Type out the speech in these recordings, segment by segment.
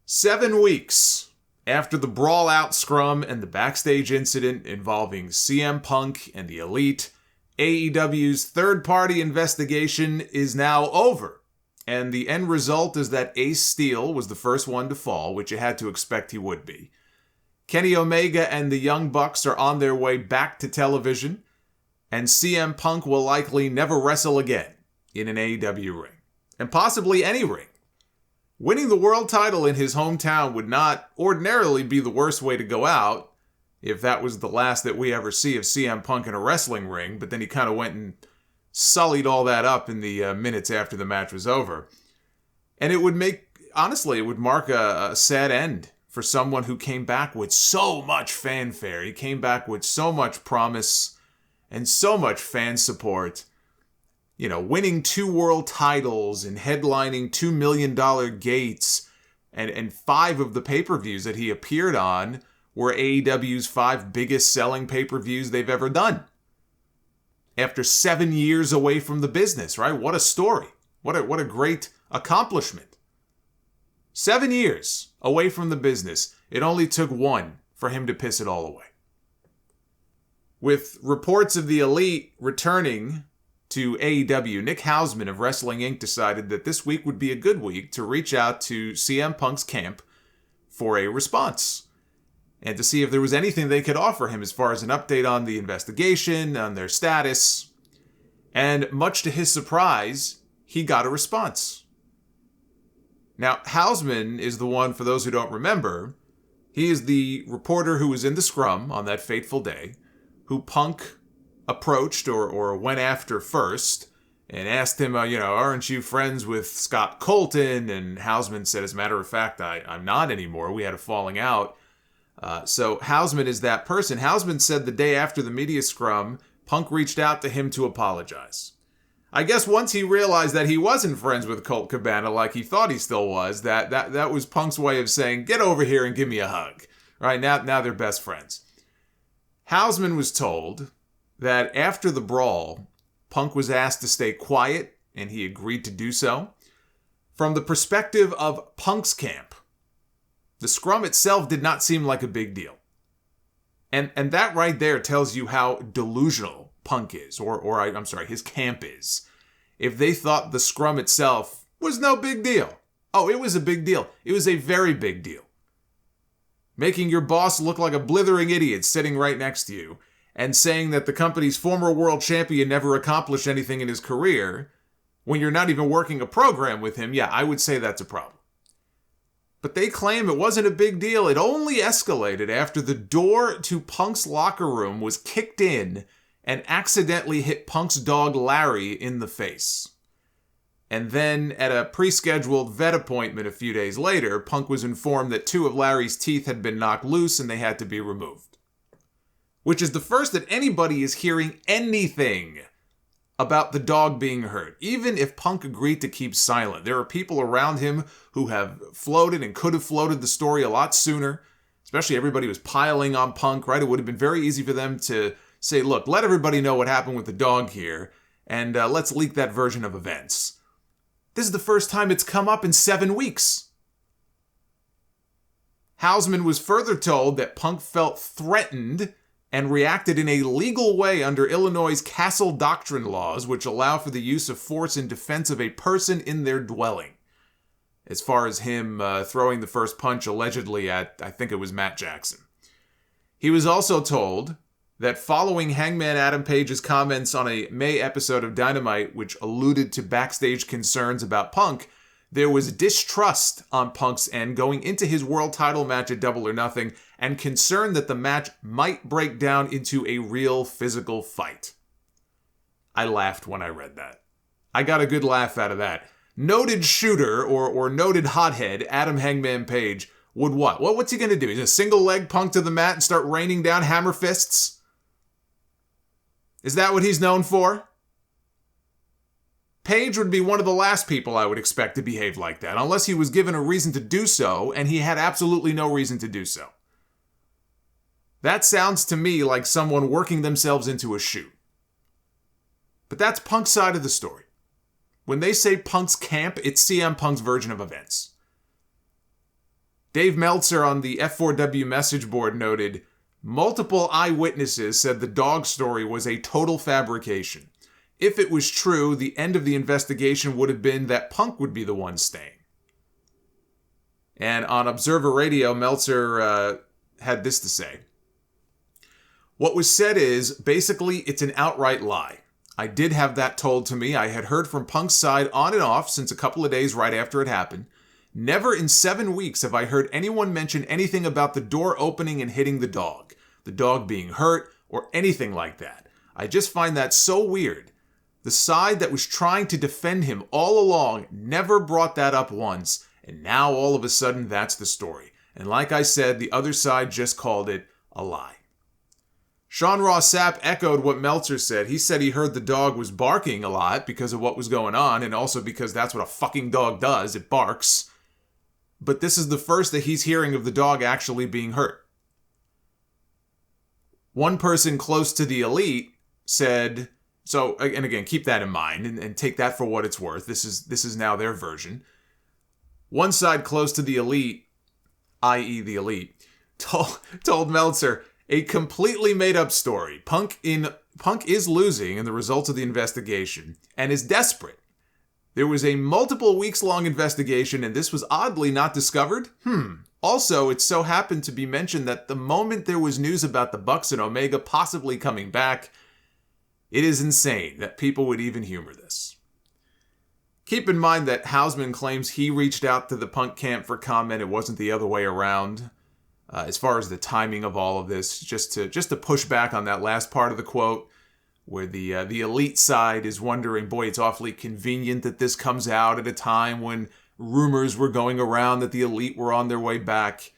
7 weeks after the Brawl Out scrum and the Backstage incident involving CM Punk and the Elite, AEW's third-party investigation is now over. And the end result is that Ace Steel was the first one to fall, which you had to expect he would be. Kenny Omega and the Young Bucks are on their way back to television, and CM Punk will likely never wrestle again in an AEW ring, and possibly any ring. Winning the world title in his hometown would not ordinarily be the worst way to go out, if that was the last that we ever see of CM Punk in a wrestling ring, but then he kind of went and sullied all that up in the minutes after the match was over. And it would mark a sad end for someone who came back with so much fanfare. He came back with so much promise and so much fan support. You know, winning 2 world titles and headlining $2 million gates, and 5 of the pay-per-views that he appeared on were AEW's 5 biggest selling pay-per-views they've ever done. After 7 years away from the business, right? What a story. What a great accomplishment. 7 years away from the business. It only took 1 for him to piss it all away. With reports of the Elite returning to AEW, Nick Hausman of Wrestling Inc. decided that this week would be a good week to reach out to CM Punk's camp for a response and to see if there was anything they could offer him as far as an update on the investigation, on their status. And much to his surprise, he got a response. Now, Hausman is the one, for those who don't remember, he is the reporter who was in the scrum on that fateful day, who Punk approached or went after first and asked him, aren't you friends with Scott Colton? And Hausman said, as a matter of fact, I'm not anymore. We had a falling out. So Hausman is that person. Hausman said the day after the media scrum, Punk reached out to him to apologize. I guess once he realized that he wasn't friends with Colt Cabana like he thought he still was, that was Punk's way of saying, get over here and give me a hug. Right, now they're best friends. Hausman was told that after the brawl, Punk was asked to stay quiet, and he agreed to do so. From the perspective of Punk's camp, the scrum itself did not seem like a big deal. And that right there tells you how delusional Punk is, his camp is. If they thought the scrum itself was no big deal. Oh, it was a big deal. It was a very big deal. Making your boss look like a blithering idiot sitting right next to you, and saying that the company's former world champion never accomplished anything in his career, when you're not even working a program with him, yeah, I would say that's a problem. But they claim it wasn't a big deal. It only escalated after the door to Punk's locker room was kicked in and accidentally hit Punk's dog Larry in the face. And then, at a pre-scheduled vet appointment a few days later, Punk was informed that 2 of Larry's teeth had been knocked loose and they had to be removed. Which is the first that anybody is hearing anything about the dog being hurt, even if Punk agreed to keep silent. There are people around him who have floated and could have floated the story a lot sooner, especially everybody was piling on Punk, right? It would have been very easy for them to say, look, let everybody know what happened with the dog here, and let's leak that version of events. This is the first time it's come up in 7 weeks. Hausman was further told that Punk felt threatened and reacted in a legal way under Illinois' Castle Doctrine laws, which allow for the use of force in defense of a person in their dwelling. As far as him throwing the first punch allegedly at, I think it was Matt Jackson. He was also told that following Hangman Adam Page's comments on a May episode of Dynamite, which alluded to backstage concerns about Punk, there was distrust on Punk's end going into his world title match at Double or Nothing, and concern that the match might break down into a real physical fight. I laughed when I read that. I got a good laugh out of that. Noted shooter or noted hothead Adam Hangman Page would what? What's he going to do? He's going to single leg Punk to the mat and start raining down hammer fists? Is that what he's known for? Page would be one of the last people I would expect to behave like that, unless he was given a reason to do so, and he had absolutely no reason to do so. That sounds to me like someone working themselves into a shoot. But that's Punk's side of the story. When they say Punk's camp, it's CM Punk's version of events. Dave Meltzer on the F4W message board noted, multiple eyewitnesses said the dog story was a total fabrication. If it was true, the end of the investigation would have been that Punk would be the one staying. And on Observer Radio, Meltzer had this to say. What was said is, basically, it's an outright lie. I did have that told to me. I had heard from Punk's side on and off since a couple of days right after it happened. Never in 7 weeks have I heard anyone mention anything about the door opening and hitting the dog being hurt, or anything like that. I just find that so weird. The side that was trying to defend him all along never brought that up once, and now all of a sudden that's the story. And like I said, the other side just called it a lie. Sean Ross Sapp echoed what Meltzer said. He said he heard the dog was barking a lot because of what was going on, and also because that's what a fucking dog does, it barks. But this is the first that he's hearing of the dog actually being hurt. One person close to the Elite said, so, and again, keep that in mind and take that for what it's worth. This is now their version. One side close to the Elite, i.e. the Elite, told Meltzer, a completely made-up story. Punk is losing in the results of the investigation and is desperate. There was a multiple weeks-long investigation and this was oddly not discovered? Also, it so happened to be mentioned that the moment there was news about the Bucks and Omega possibly coming back, it is insane that people would even humor this. Keep in mind that Hausman claims he reached out to the Punk camp for comment. It wasn't the other way around. As far as the timing of all of this, just to push back on that last part of the quote, where the Elite side is wondering, boy, it's awfully convenient that this comes out at a time when rumors were going around that the Elite were on their way back.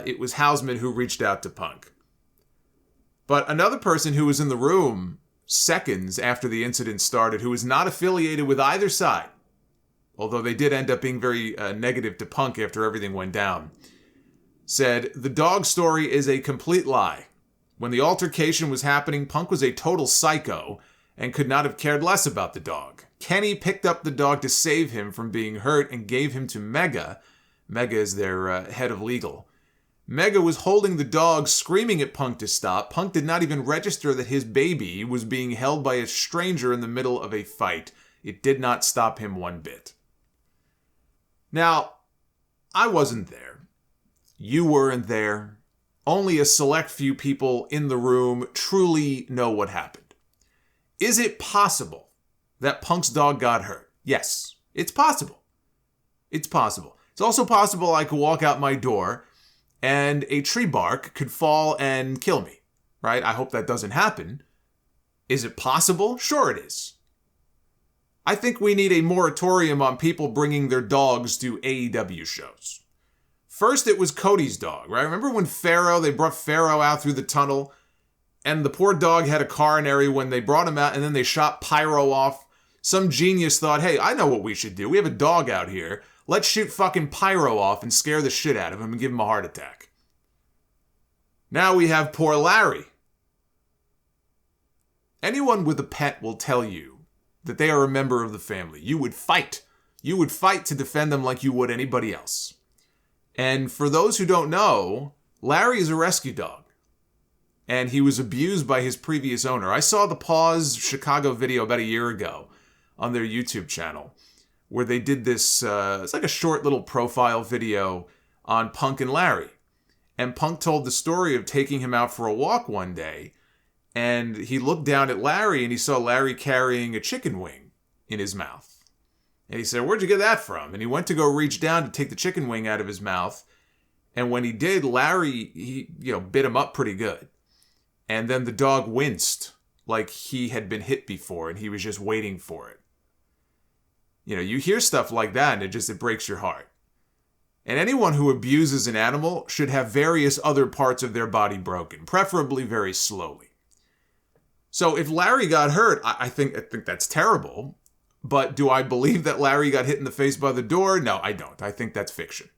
It was Hausman who reached out to Punk. But another person who was in the room seconds after the incident started, who was not affiliated with either side, although they did end up being very negative to Punk after everything went down, said, the dog story is a complete lie. When the altercation was happening, Punk was a total psycho and could not have cared less about the dog. Kenny picked up the dog to save him from being hurt and gave him to Mega. Mega is their head of legal. Mega was holding the dog, screaming at Punk to stop. Punk did not even register that his baby was being held by a stranger in the middle of a fight. It did not stop him one bit. Now, I wasn't there. You weren't there. Only a select few people in the room truly know what happened. Is it possible that Punk's dog got hurt? Yes, it's possible. It's possible. It's also possible I could walk out my door and a tree bark could fall and kill me, right? I hope that doesn't happen. Is it possible? Sure it is. I think we need a moratorium on people bringing their dogs to AEW shows. First, it was Cody's dog, right? Remember when they brought Pharaoh out through the tunnel and the poor dog had a coronary when they brought him out and then they shot Pyro off? Some genius thought, hey, I know what we should do. We have a dog out here. Let's shoot fucking Pyro off and scare the shit out of him and give him a heart attack. Now we have poor Larry. Anyone with a pet will tell you that they are a member of the family. You would fight. You would fight to defend them like you would anybody else. And for those who don't know, Larry is a rescue dog. And he was abused by his previous owner. I saw the Paws Chicago video about a year ago on their YouTube channel, where they did this, it's like a short little profile video on Punk and Larry. And Punk told the story of taking him out for a walk one day, and he looked down at Larry and he saw Larry carrying a chicken wing in his mouth. And he said, where'd you get that from? And he went to go reach down to take the chicken wing out of his mouth. And when he did, Larry, he bit him up pretty good. And then the dog winced like he had been hit before and he was just waiting for it. You hear stuff like that and it breaks your heart. And anyone who abuses an animal should have various other parts of their body broken, preferably very slowly. So if Larry got hurt, I think that's terrible. But do I believe that Larry got hit in the face by the door? No, I don't. I think that's fiction.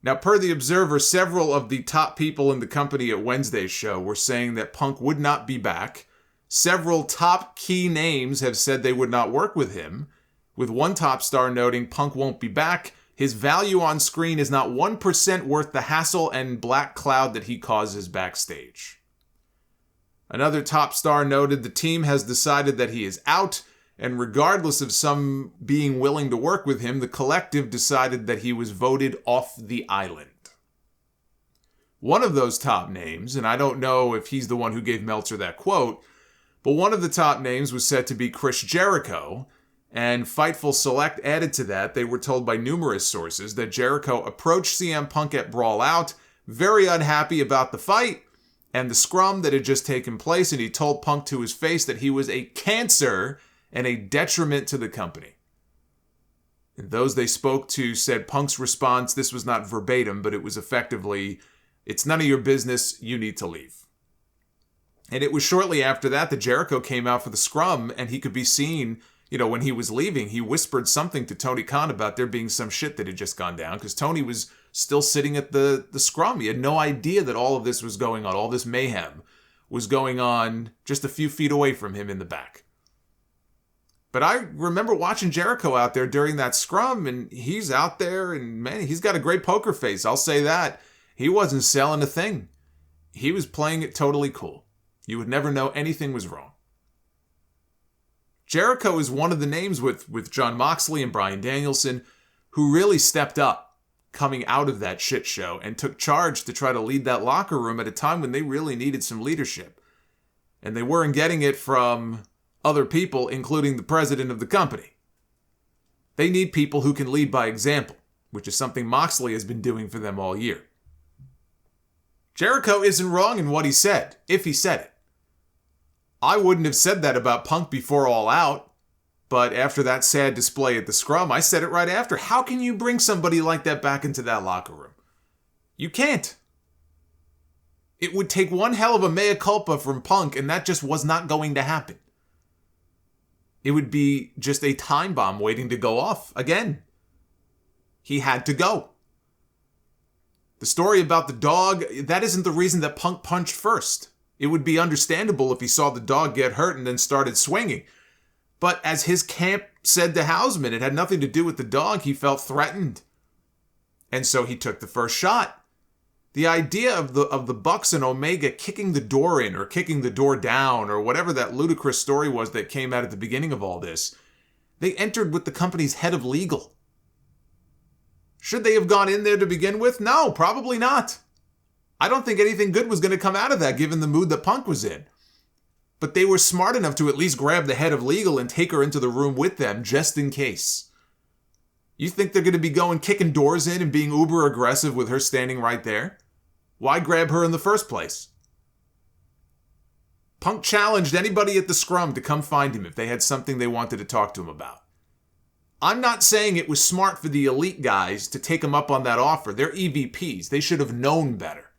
Now, per the Observer, several of the top people in the company at Wednesday's show were saying that Punk would not be back. Several top key names have said they would not work with him, with one top star noting Punk won't be back His value on screen is not 1% worth the hassle and black cloud that he causes backstage. Another top star noted the team has decided that he is out, and regardless of some being willing to work with him, the collective decided that he was voted off the island. One of those top names, and I don't know if he's the one who gave Meltzer that quote, but one of the top names was said to be Chris Jericho, and Fightful Select added to that. They were told by numerous sources that Jericho approached CM Punk at Brawl Out, very unhappy about the fight and the scrum that had just taken place, and he told Punk to his face that he was a cancer and a detriment to the company. And those they spoke to said Punk's response, this was not verbatim, but it was effectively, "It's none of your business, you need to leave." And it was shortly after that that Jericho came out for the scrum, and he could be seen, when he was leaving, he whispered something to Tony Khan about there being some shit that had just gone down, because Tony was still sitting at the scrum. He had no idea that all of this was going on, all this mayhem was going on just a few feet away from him in the back. But I remember watching Jericho out there during that scrum, and he's out there, and man, he's got a great poker face, I'll say that. He wasn't selling a thing. He was playing it totally cool. You would never know anything was wrong. Jericho is one of the names with Jon Moxley and Bryan Danielson who really stepped up coming out of that shit show and took charge to try to lead that locker room at a time when they really needed some leadership. And they weren't getting it from other people, including the president of the company. They need people who can lead by example, which is something Moxley has been doing for them all year. Jericho isn't wrong in what he said, if he said it. I wouldn't have said that about Punk before All Out, but after that sad display at the scrum, I said it right after. How can you bring somebody like that back into that locker room? You can't. It would take one hell of a mea culpa from Punk, and that just was not going to happen. It would be just a time bomb waiting to go off again. He had to go. The story about the dog, that isn't the reason that Punk punched first. It would be understandable if he saw the dog get hurt and then started swinging. But as his camp said to Hausman, it had nothing to do with the dog. He felt threatened. And so he took the first shot. The idea of the Bucks and Omega kicking the door in or kicking the door down or whatever that ludicrous story was that came out at the beginning of all this, they entered with the company's head of legal. Should they have gone in there to begin with? No, probably not. I don't think anything good was going to come out of that given the mood that Punk was in. But they were smart enough to at least grab the head of legal and take her into the room with them just in case. You think they're going to be going kicking doors in and being uber aggressive with her standing right there? Why grab her in the first place? Punk challenged anybody at the scrum to come find him if they had something they wanted to talk to him about. I'm not saying it was smart for the elite guys to take him up on that offer. They're EVPs. They should have known better.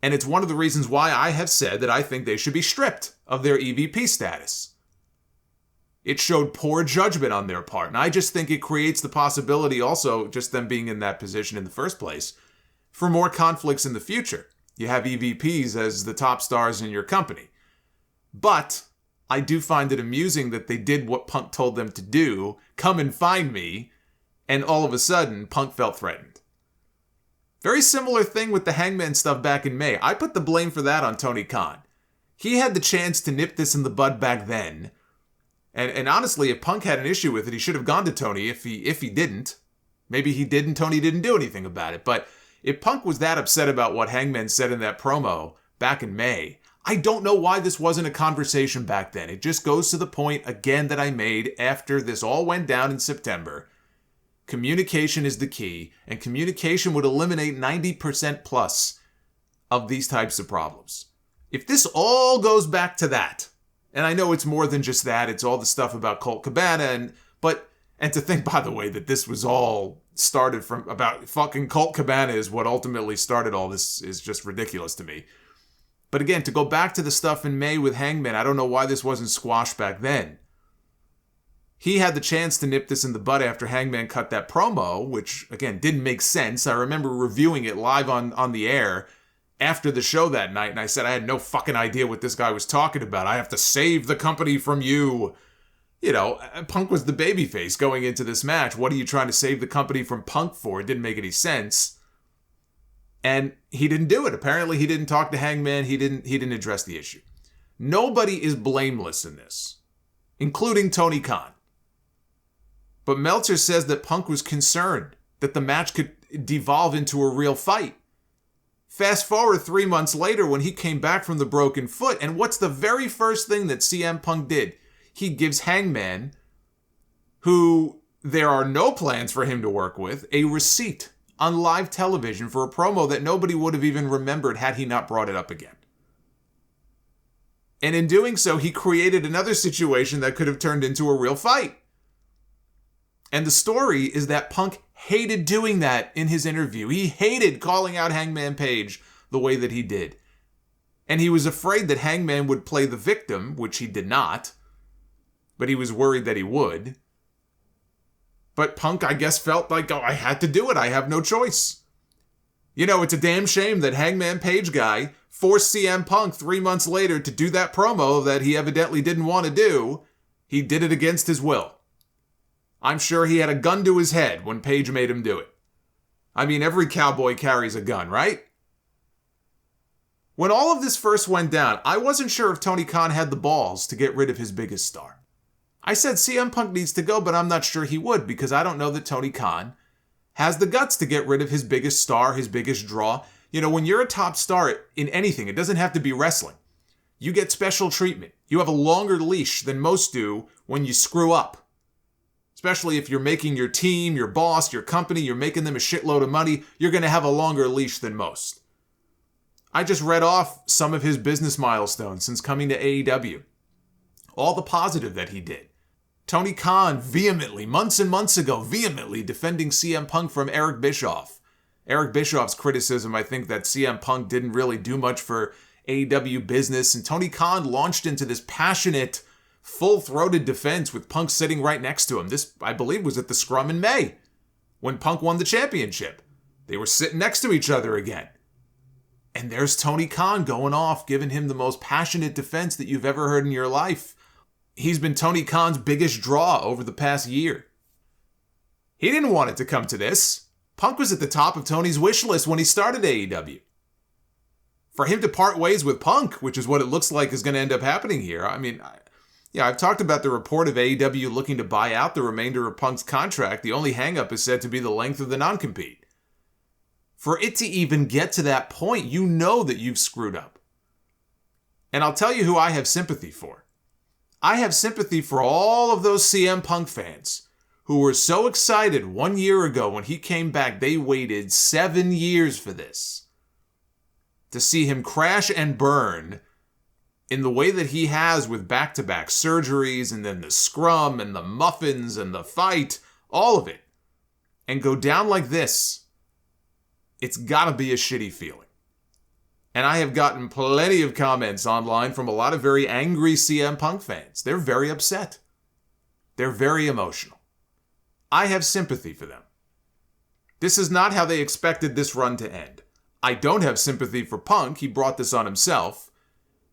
And it's one of the reasons why I have said that I think they should be stripped of their EVP status. It showed poor judgment on their part, and I just think it creates the possibility also, just them being in that position in the first place, for more conflicts in the future. You have EVPs as the top stars in your company. But I do find it amusing that they did what Punk told them to do, come and find me, and all of a sudden, Punk felt threatened. Very similar thing with the Hangman stuff back in May. I put the blame for that on Tony Khan. He had the chance to nip this in the bud back then. And honestly, if Punk had an issue with it, he should have gone to Tony if he didn't. Maybe he did and Tony didn't do anything about it. But if Punk was that upset about what Hangman said in that promo back in May, I don't know why this wasn't a conversation back then. It just goes to the point, again, that I made after this all went down in September. Communication is the key, and communication would eliminate 90% plus of these types of problems. If this all goes back to that, and I know it's more than just that, it's all the stuff about Colt Cabana, and to think, by the way, that this was all started from about fucking Colt Cabana is what ultimately started all this is just ridiculous to me. But again, to go back to the stuff in May with Hangman, I don't know why this wasn't squashed back then. He had the chance to nip this in the bud after Hangman cut that promo, which, again, didn't make sense. I remember reviewing it live on the air after the show that night, and I said I had no fucking idea what this guy was talking about. I have to save the company from you. Punk was the babyface going into this match. What are you trying to save the company from Punk for? It didn't make any sense. And he didn't do it. Apparently he didn't talk to Hangman. He didn't address the issue. Nobody is blameless in this, including Tony Khan. But Meltzer says that Punk was concerned that the match could devolve into a real fight. Fast forward 3 months later when he came back from the broken foot, and what's the very first thing that CM Punk did? He gives Hangman, who there are no plans for him to work with, a receipt on live television for a promo that nobody would have even remembered had he not brought it up again. And in doing so, he created another situation that could have turned into a real fight. And the story is that Punk hated doing that in his interview. He hated calling out Hangman Page the way that he did. And he was afraid that Hangman would play the victim, which he did not. But he was worried that he would. But Punk, I guess, felt like, I had to do it. I have no choice. It's a damn shame that Hangman Page guy forced CM Punk 3 months later to do that promo that he evidently didn't want to do. He did it against his will. I'm sure he had a gun to his head when Page made him do it. I mean, every cowboy carries a gun, right? When all of this first went down, I wasn't sure if Tony Khan had the balls to get rid of his biggest star. I said CM Punk needs to go, but I'm not sure he would because I don't know that Tony Khan has the guts to get rid of his biggest star, his biggest draw. When you're a top star in anything, it doesn't have to be wrestling. You get special treatment. You have a longer leash than most do when you screw up. Especially if you're making your team, your boss, your company, you're making them a shitload of money, you're going to have a longer leash than most. I just read off some of his business milestones since coming to AEW. All the positive that he did. Tony Khan vehemently, months and months ago, vehemently defending CM Punk from Eric Bischoff. Eric Bischoff's criticism, I think, that CM Punk didn't really do much for AEW business, and Tony Khan launched into this passionate, full-throated defense with Punk sitting right next to him. This, I believe, was at the Scrum in May, when Punk won the championship. They were sitting next to each other again. And there's Tony Khan going off, giving him the most passionate defense that you've ever heard in your life. He's been Tony Khan's biggest draw over the past year. He didn't want it to come to this. Punk was at the top of Tony's wish list when he started AEW. For him to part ways with Punk, which is what it looks like is going to end up happening here. I mean, I've talked about the report of AEW looking to buy out the remainder of Punk's contract. The only hang-up is said to be the length of the non-compete. For it to even get to that point, you know that you've screwed up. And I'll tell you who I have sympathy for. I have sympathy for all of those CM Punk fans who were so excited 1 year ago when he came back. They waited 7 years for this. To see him crash and burn in the way that he has with back-to-back surgeries and then the scrum and the muffins and the fight, all of it, and go down like this. It's gotta be a shitty feeling. And I have gotten plenty of comments online from a lot of very angry CM Punk fans. They're very upset. They're very emotional. I have sympathy for them. This is not how they expected this run to end. I don't have sympathy for Punk. He brought this on himself.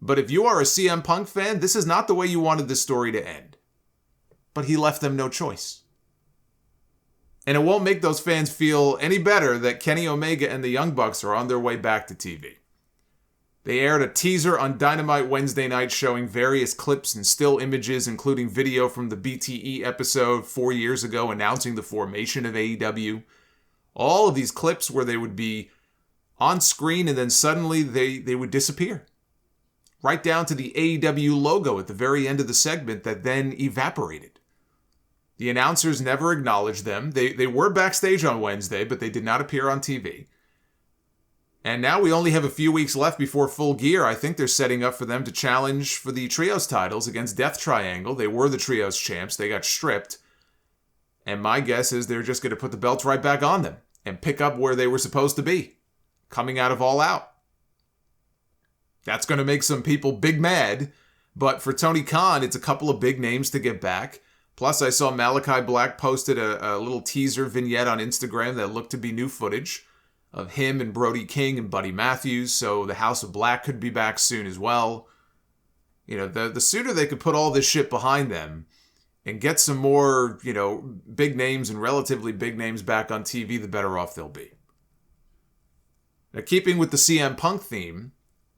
But if you are a CM Punk fan, this is not the way you wanted this story to end. But he left them no choice. And it won't make those fans feel any better that Kenny Omega and the Young Bucks are on their way back to TV. They aired a teaser on Dynamite Wednesday night showing various clips and still images, including video from the BTE episode 4 years ago announcing the formation of AEW. All of these clips where they would be on screen and then suddenly they would disappear. Right down to the AEW logo at the very end of the segment that then evaporated. The announcers never acknowledged them. They were backstage on Wednesday, but they did not appear on TV. And now we only have a few weeks left before Full Gear. I think they're setting up for them to challenge for the Trios titles against Death Triangle. They were the Trios champs. They got stripped. And my guess is they're just going to put the belts right back on them and pick up where they were supposed to be, coming out of All Out. That's going to make some people big mad. But for Tony Khan, it's a couple of big names to get back. Plus, I saw Malachi Black posted a little teaser vignette on Instagram that looked to be new footage of him and Brody King and Buddy Matthews, so the House of Black could be back soon as well. You know, the sooner they could put all this shit behind them and get some more, big names and relatively big names back on TV, the better off they'll be. Now, keeping with the CM Punk theme,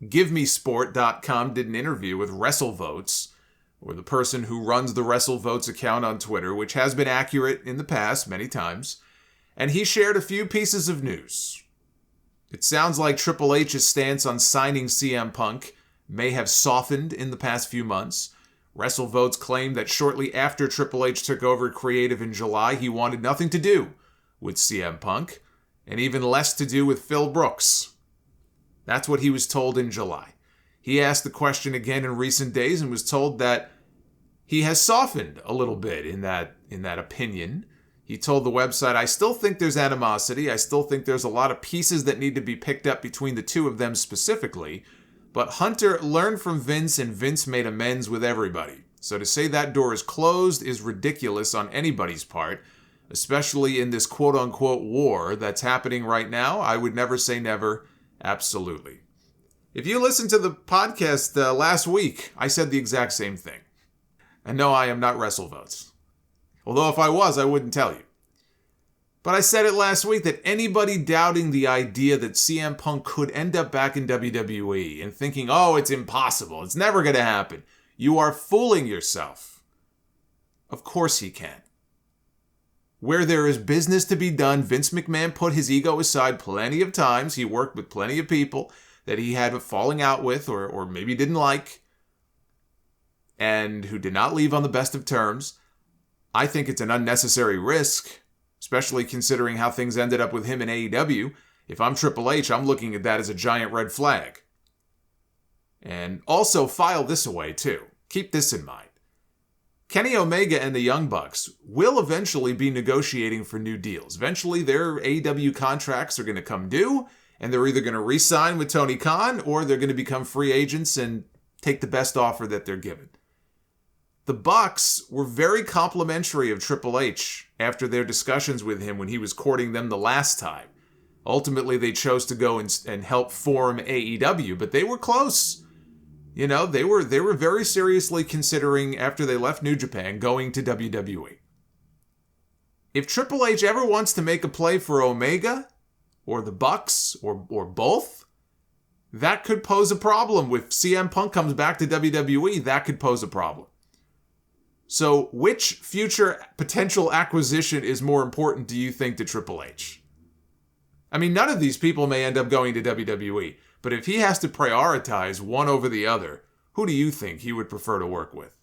GiveMeSport.com did an interview with WrestleVotes, or the person who runs the WrestleVotes account on Twitter, which has been accurate in the past many times, and he shared a few pieces of news. It sounds like Triple H's stance on signing CM Punk may have softened in the past few months. WrestleVotes claimed that shortly after Triple H took over creative in July, he wanted nothing to do with CM Punk, and even less to do with Phil Brooks. That's what he was told in July. He asked the question again in recent days and was told that he has softened a little bit in that opinion. He told the website, "I still think there's animosity. I still think there's a lot of pieces that need to be picked up between the two of them specifically. But Hunter learned from Vince and Vince made amends with everybody. So to say that door is closed is ridiculous on anybody's part, especially in this quote-unquote war that's happening right now. I would never say never. Absolutely." If you listened to the podcast last week, I said the exact same thing. And no, I am not WrestleVotes. Although if I was, I wouldn't tell you. But I said it last week that anybody doubting the idea that CM Punk could end up back in WWE and thinking, oh, it's impossible, it's never going to happen, you are fooling yourself. Of course he can. Where there is business to be done, Vince McMahon put his ego aside plenty of times. He worked with plenty of people that he had a falling out with or maybe didn't like and who did not leave on the best of terms. I think it's an unnecessary risk, especially considering how things ended up with him in AEW. If I'm Triple H, I'm looking at that as a giant red flag. And also file this away too. Keep this in mind. Kenny Omega and the Young Bucks will eventually be negotiating for new deals. Eventually their AEW contracts are going to come due, and they're either going to re-sign with Tony Khan or they're going to become free agents and take the best offer that they're given. The Bucks were very complimentary of Triple H after their discussions with him when he was courting them the last time. Ultimately, they chose to go and help form AEW, but they were close. They were very seriously considering, after they left New Japan, going to WWE. If Triple H ever wants to make a play for Omega, or the Bucks, or both, that could pose a problem. If CM Punk comes back to WWE, that could pose a problem. So, which future potential acquisition is more important, do you think, to Triple H? I mean, none of these people may end up going to WWE, but if he has to prioritize one over the other, who do you think he would prefer to work with?